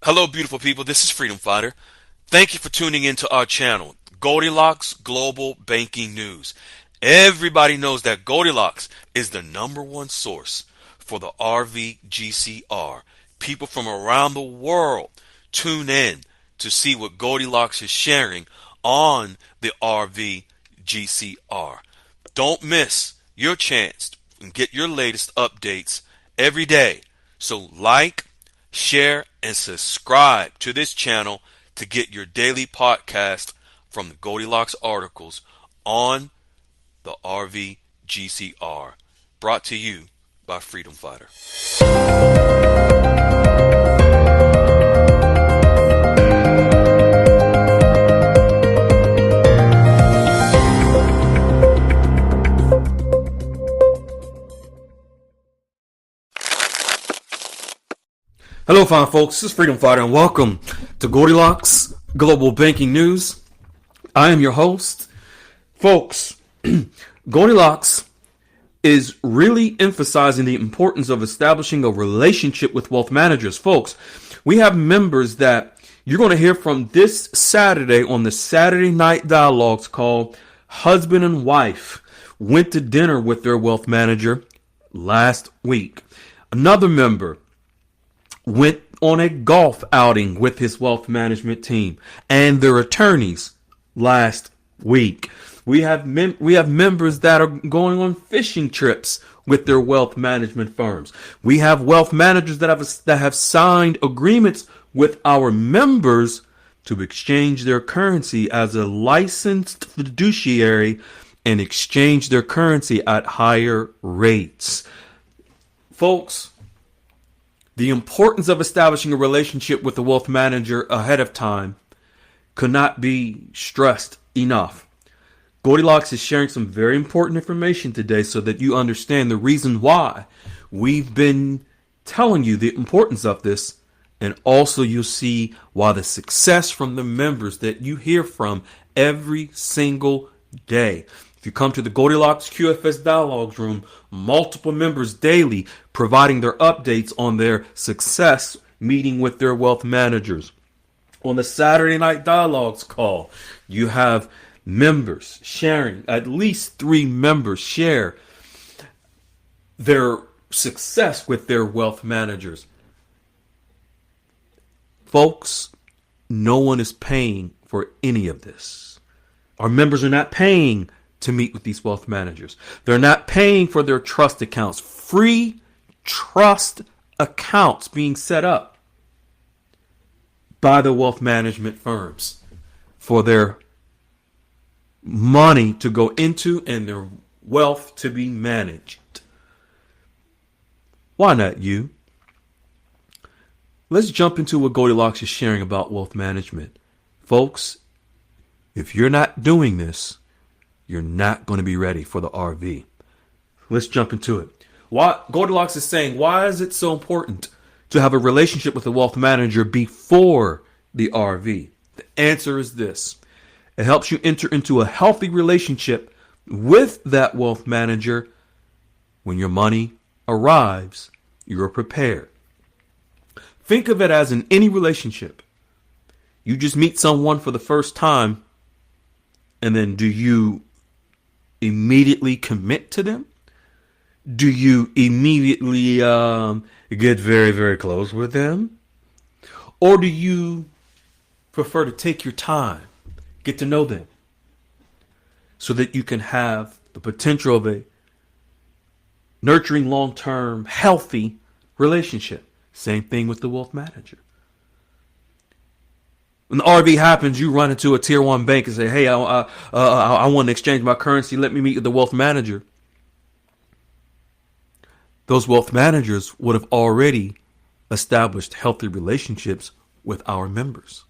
Hello, beautiful people. This is Freedom Fighter. Thank you for tuning into our channel, Goldilocks Global Banking News. Everybody knows that Goldilocks is the #1 source for the RVGCR. People from around the world tune in to see what Goldilocks is sharing on the RVGCR. Don't miss your chance and get your latest updates every day. So like, share, and subscribe to this channel to get your daily podcast from the Goldilocks articles on the RVGCR. Brought to you by Freedom Fighter. Hello, fine folks. This is Freedom Fighter, and welcome to Goldilocks Global Banking News. I am your host. Folks, Goldilocks is really emphasizing the importance of establishing a relationship with wealth managers. Folks, we have members that you're going to hear from this Saturday on the Saturday Night Dialogues called Husband and Wife Went to Dinner with Their Wealth Manager last week. Another member went on a golf outing with his wealth management team and their attorneys last week. We have members that are going on fishing trips with their wealth management firms. We have wealth managers that have signed agreements with our members to exchange their currency as a licensed fiduciary and exchange their currency at higher rates. Folks, the importance of establishing a relationship with the wealth manager ahead of time could not be stressed enough. Goldilocks is sharing some very important information today so that you understand the reason why we've been telling you the importance of this, and also you'll see why the success from the members that you hear from every single day. If you come to the Goldilocks QFS Dialogues room, multiple members daily providing their updates on their success meeting with their wealth managers. On the Saturday Night Dialogues call, you have members sharing, at least 3 members share their success with their wealth managers. Folks, no one is paying for any of this. Our members are not paying to meet with these wealth managers. They're not paying for their trust accounts. Free trust accounts being set up by the wealth management firms for their money to go into and their wealth to be managed. Why not you? Let's jump into what Goldilocks is sharing about wealth management. Folks, if you're not doing this, you're not going to be ready for the RV. Let's jump into it. Why Goldilocks is saying, why is it so important to have a relationship with a wealth manager before the RV? The answer is this. It helps you enter into a healthy relationship with that wealth manager. When your money arrives, you're prepared. Think of it as in any relationship. You just meet someone for the first time, and then do you immediately commit to them? Do you immediately get very, very close with them? Or do you prefer to take your time, get to know them, so that you can have the potential of a nurturing, long-term, healthy relationship? Same thing with the wealth manager. When the RV happens, you run into a tier 1 bank and say, hey, I want to exchange my currency. Let me meet with the wealth manager. Those wealth managers would have already established healthy relationships with our members.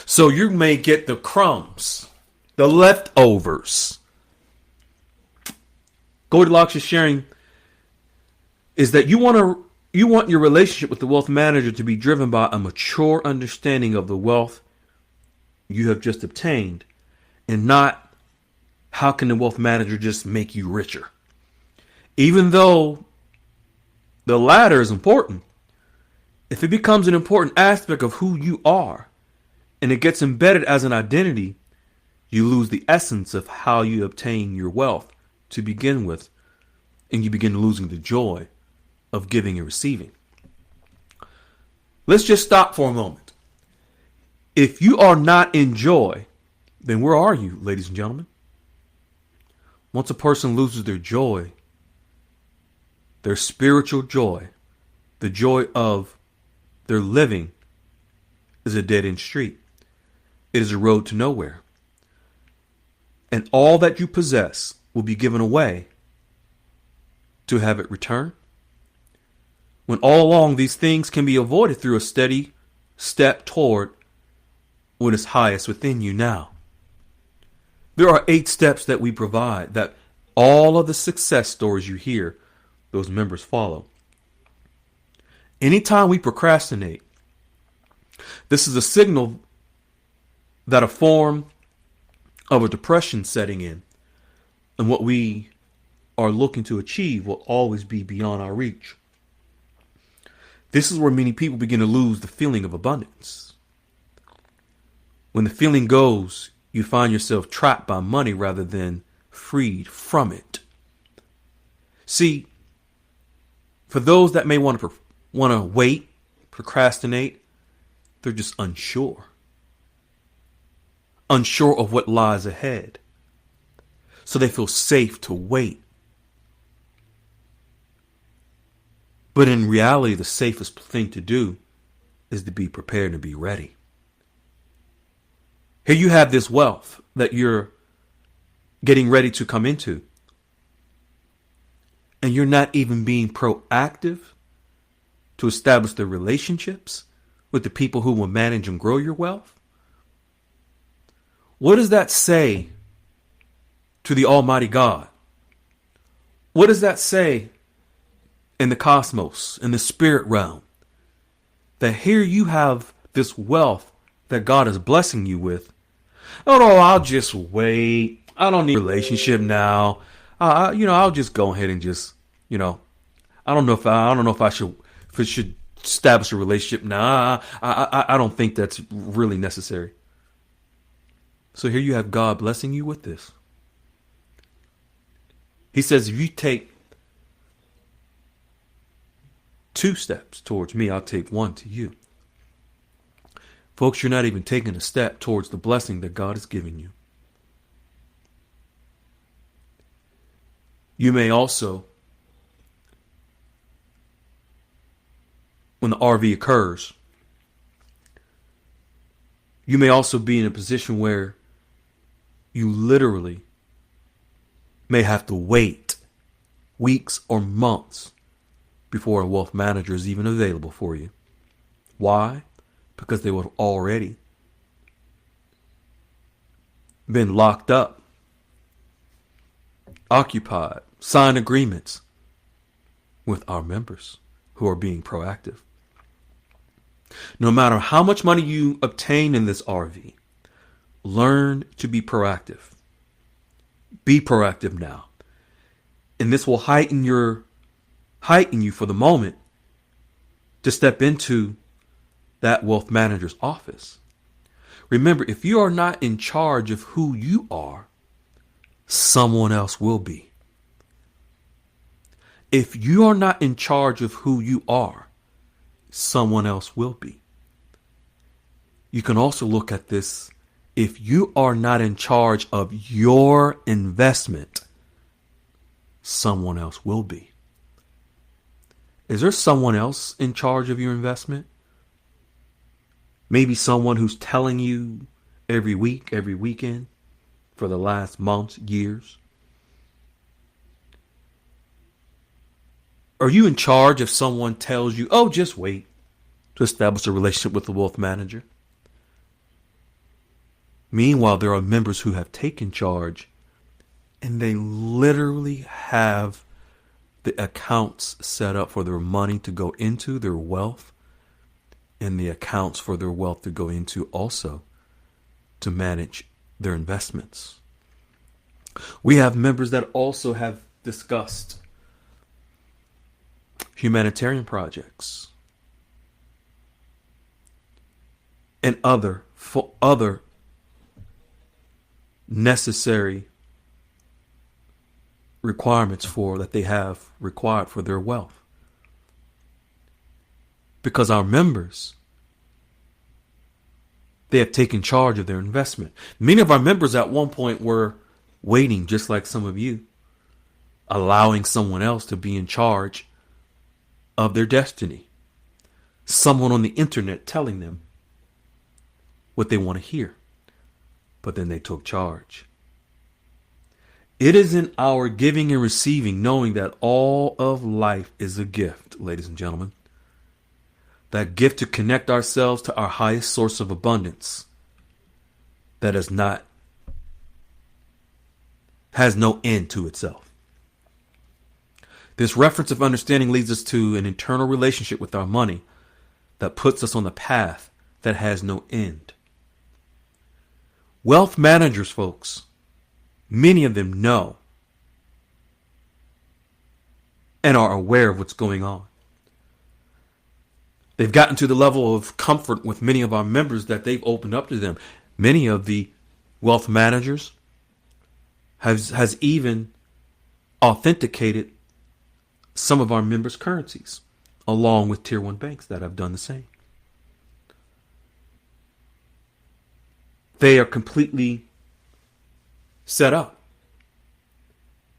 So you may get the crumbs, the leftovers. Goldilocks is sharing is that you want your relationship with the wealth manager to be driven by a mature understanding of the wealth you have just obtained, and not how can the wealth manager just make you richer. Even though the latter is important, If it becomes an important aspect of who you are and it gets embedded as an identity, you lose the essence of how you obtain your wealth to begin with, and you begin losing the joy of giving and receiving. Let's just stop for a moment. If you are not in joy, then where are you, ladies and gentlemen? Once a person loses their joy, their spiritual joy, the joy of their living, is a dead-end street. It is a road to nowhere. And all that you possess will be given away to have it returned. When all along these things can be avoided through a steady step toward what is highest within you now. There are 8 steps that we provide that all of the success stories you hear, those members follow. Anytime we procrastinate, this is a signal that a form of a depression setting in, and what we are looking to achieve will always be beyond our reach. This is where many people begin to lose the feeling of abundance. When the feeling goes, you find yourself trapped by money rather than freed from it. See, for those that may want to wait, procrastinate, they're just unsure of what lies ahead. So they feel safe to wait. But in reality, the safest thing to do is to be prepared and be ready. Here you have this wealth that you're getting ready to come into, and you're not even being proactive to establish the relationships with the people who will manage and grow your wealth. What does that say to the Almighty God? What does that say in the cosmos, in the spirit realm? That here you have this wealth that God is blessing you with. Oh no, I'll just wait. I don't need a relationship now. I'll just go ahead and just, I don't know if I should establish a relationship now. I don't think that's really necessary. So here you have God blessing you with this. He says, if you take 2 steps towards me, I'll take 1 to you. Folks, you're not even taking a step towards the blessing that God has given you. You may also, when the RV occurs, you may also be in a position where you literally may have to wait weeks or months before a wealth manager is even available for you. Why? Because they would have already been locked up, occupied, signed agreements with our members who are being proactive. No matter how much money you obtain in this RV, learn to be proactive. Be proactive now. And this will heighten you for the moment to step into that wealth manager's office. Remember, if you are not in charge of who you are, someone else will be. If you are not in charge of who you are, someone else will be. You can also look at this. If you are not in charge of your investment, someone else will be. Is there someone else in charge of your investment? Maybe someone who's telling you every week, every weekend, for the last months, years? Are you in charge if someone tells you, oh, just wait to establish a relationship with the wealth manager? Meanwhile, there are members who have taken charge and they literally have the accounts set up for their money to go into, their wealth, and the accounts for their wealth to go into also to manage their investments. We have members that also have discussed humanitarian projects. and other necessary requirements that they have required for their wealth. Because our members, they have taken charge of their investment. Many of our members at one point were waiting, just like some of you, allowing someone else to be in charge of their destiny. Someone on the internet telling them what they want to hear. But then they took charge. It is in our giving and receiving, knowing that all of life is a gift, ladies and gentlemen. That gift to connect ourselves to our highest source of abundance that has no end to itself. This reference of understanding leads us to an internal relationship with our money that puts us on the path that has no end. Wealth managers, folks, many of them know and are aware of what's going on. They've gotten to the level of comfort with many of our members that they've opened up to them. Many of the wealth managers has even authenticated some of our members' currencies, along with tier 1 banks that have done the same. They are completely set up,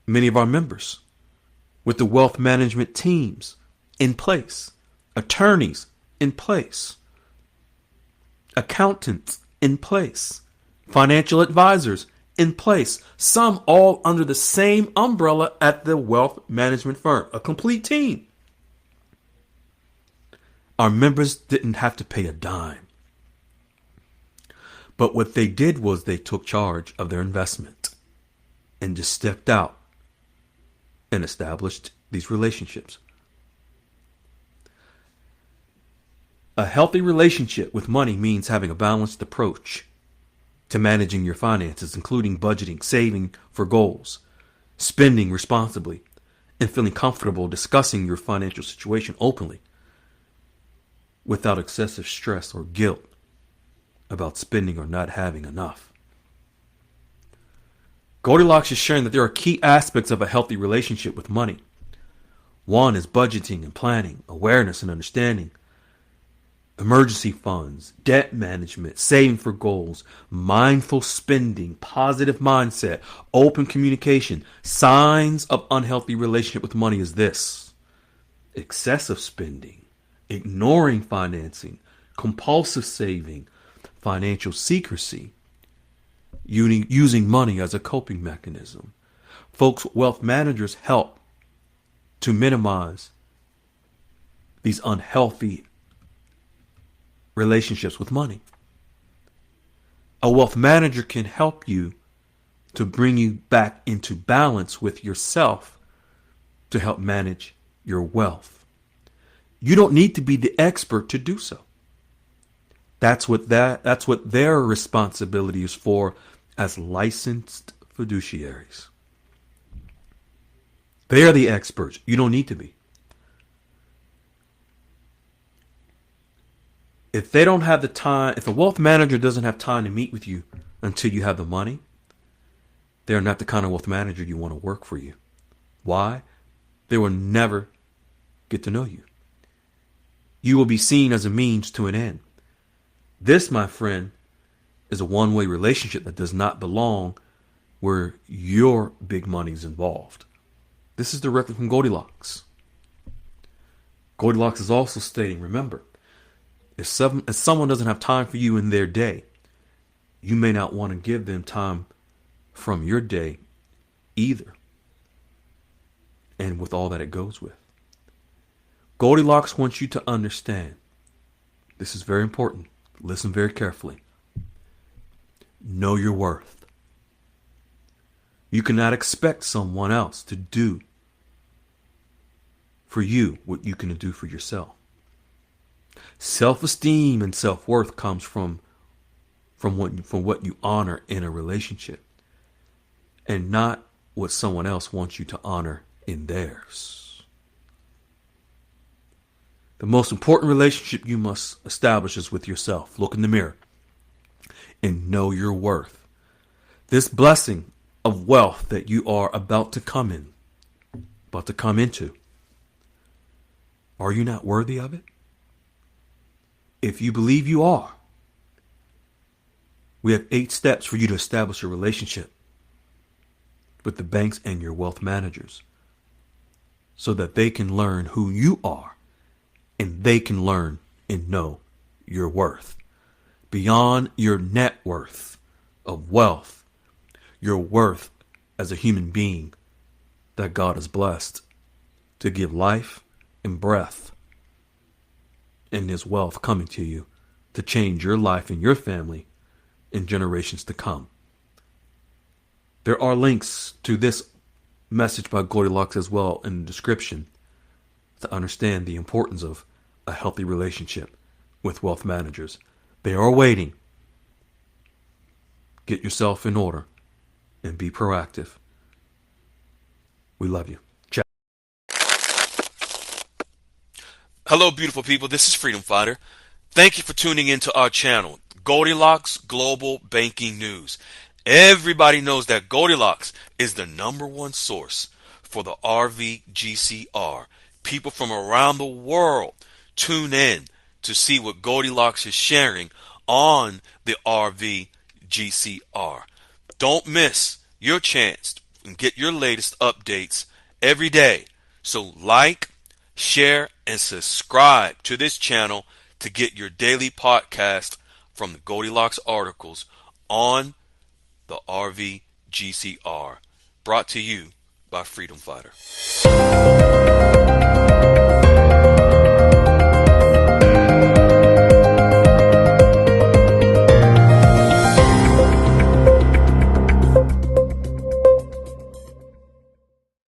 many of our members, with the wealth management teams in place, attorneys in place, accountants in place, financial advisors in place, some all under the same umbrella at the wealth management firm, a complete team. Our members didn't have to pay a dime. But what they did was they took charge of their investment and just stepped out and established these relationships. A healthy relationship with money means having a balanced approach to managing your finances, including budgeting, saving for goals, spending responsibly, and feeling comfortable discussing your financial situation openly without excessive stress or guilt about spending or not having enough. Goldilocks is sharing that there are key aspects of a healthy relationship with money. One is budgeting and planning, awareness and understanding, emergency funds, debt management, saving for goals, mindful spending, positive mindset, open communication. Signs of unhealthy relationship with money is this: excessive spending, ignoring financing, compulsive saving, financial secrecy, using money as a coping mechanism. Folks, wealth managers help to minimize these unhealthy relationships with money. A wealth manager can help you to bring you back into balance with yourself to help manage your wealth. You don't need to be the expert to do so. That's what their responsibility is for as licensed fiduciaries. They are the experts. You don't need to be. If they don't have the time, if a wealth manager doesn't have time to meet with you until you have the money, they're not the kind of wealth manager you want to work for you. Why? They will never get to know you. You will be seen as a means to an end. This, my friend, is a one-way relationship that does not belong where your big money is involved. This is directly from Goldilocks. Goldilocks is also stating, remember, if someone doesn't have time for you in their day, you may not want to give them time from your day either. And with all that it goes with. Goldilocks wants you to understand. This is very important. Listen very carefully. Know your worth. You cannot expect someone else to do for you what you can do for yourself. Self-esteem and self-worth comes from what you honor in a relationship, and not what someone else wants you to honor in theirs. The most important relationship you must establish is with yourself. Look in the mirror and know your worth. This blessing of wealth that you are about to come into, are you not worthy of it? If you believe you are, we have 8 steps for you to establish a relationship with the banks and your wealth managers so that they can learn who you are and they can learn and know your worth. Beyond your net worth of wealth, your worth as a human being that God has blessed to give life and breath and His wealth coming to you to change your life and your family in generations to come. There are links to this message by Goldilocks as well in the description to understand the importance of a healthy relationship with wealth managers. They are waiting. Get yourself in order and be proactive. We love you. Ciao. Hello, beautiful people. This is Freedom Fighter. Thank you for tuning into our channel, Goldilocks Global Banking News. Everybody knows that Goldilocks is the #1 source for the RVGCR. People from around the world tune in to see what Goldilocks is sharing on the RVGCR. Don't miss your chance and get your latest updates every day. So like, share, and subscribe to this channel to get your daily podcast from the Goldilocks articles on the RVGCR. Brought to you by Freedom Fighter.